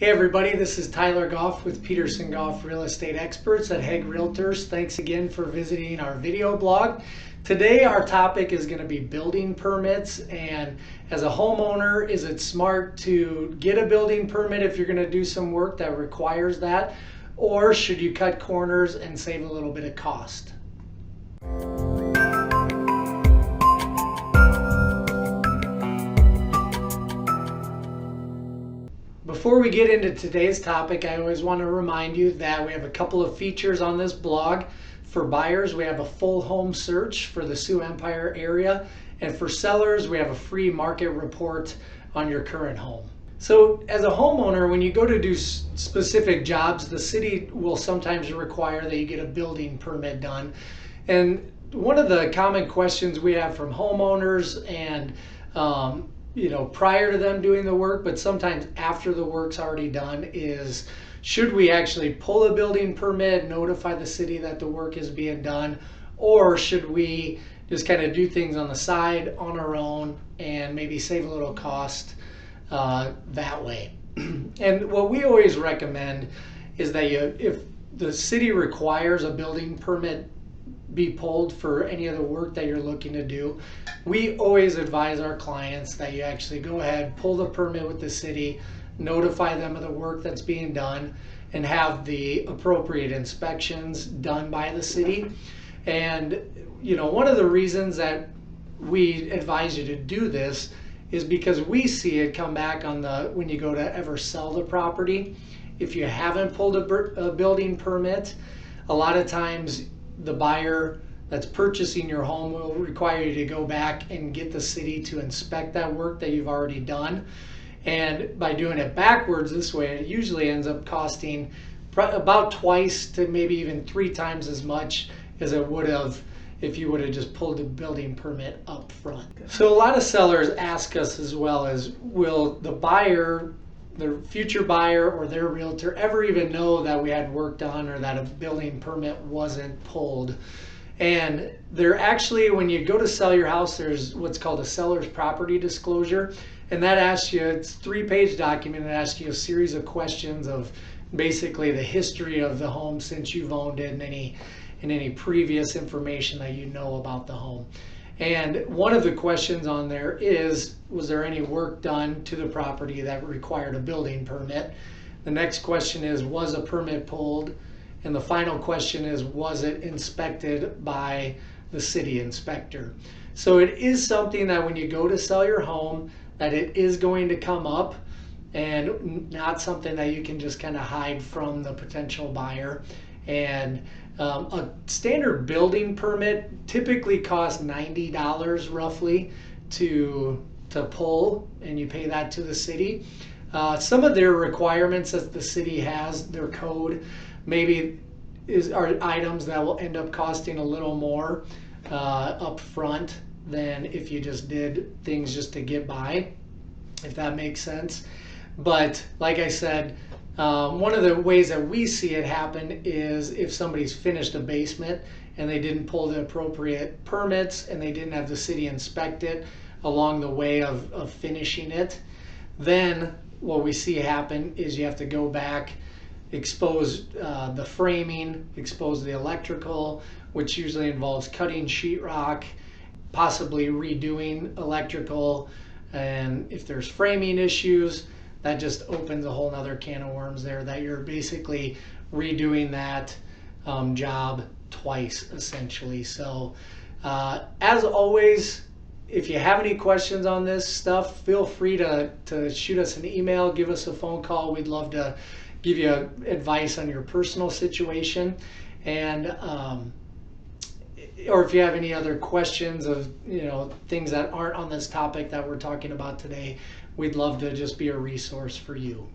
Hey everybody, this is Tyler Goff with Peterson Goff Real Estate Experts at Hegg Realtors. Thanks again for visiting our video blog. Today our topic is going to be building permits, and as a homeowner, is it smart to get a building permit if you're going to do some work that requires that, or should you cut corners and save a little bit of cost? Before we get into today's topic, I always want to remind you that we have a couple of features on this blog. For buyers, we have a full home search for the Sioux Empire area, and for sellers, we have a free market report on your current home. So as a homeowner, when you go to do specific jobs, the city will sometimes require that you get a building permit done. And one of the common questions we have from homeowners and prior to them doing the work, but sometimes after the work's already done, is should we actually pull a building permit, notify the city that the work is being done, or should we just kind of do things on the side on our own and maybe save a little cost that way? And what we always recommend is that if the city requires a building permit be pulled for any of the work that you're looking to do, we always advise our clients that you actually go ahead, pull the permit with the city, notify them of the work that's being done, and have the appropriate inspections done by the city. And one of the reasons that we advise you to do this is because we see it come back on when you go to ever sell the property. If you haven't pulled a building permit, a lot of times the buyer that's purchasing your home will require you to go back and get the city to inspect that work that you've already done. And by doing it backwards this way, it usually ends up costing about twice to maybe even 3 times as much as it would have if you would have just pulled the building permit up front. So a lot of sellers ask us as well as, will the buyer, the future buyer or their realtor, ever even know that we had work done or that a building permit wasn't pulled? And there actually, when you go to sell your house, there's what's called a seller's property disclosure, and that asks you, it's a 3-page document that asks you a series of questions of basically the history of the home since you've owned it, and any previous information that you know about the home. And one of the questions on there is, was there any work done to the property that required a building permit? The next question is, was a permit pulled? And the final question is, was it inspected by the city inspector? So it is something that when you go to sell your home, that it is going to come up, and not something that you can just kind of hide from the potential buyer. And a standard building permit typically costs $90 roughly to pull, and you pay that to the city. Some of their requirements that the city has, their code, maybe are items that will end up costing a little more up front than if you just did things just to get by, if that makes sense. But like I said, one of the ways that we see it happen is if somebody's finished a basement and they didn't pull the appropriate permits and they didn't have the city inspect it along the way of finishing it, then what we see happen is you have to go back, expose the framing, expose the electrical, which usually involves cutting sheetrock, possibly redoing electrical, and if there's framing issues, that just opens a whole nother can of worms there, that you're basically redoing that job twice essentially. So as always, if you have any questions on this stuff, feel free to shoot us an email, give us a phone call. We'd love to give you advice on your personal situation. And or if you have any other questions of things that aren't on this topic that we're talking about today, we'd love to just be a resource for you.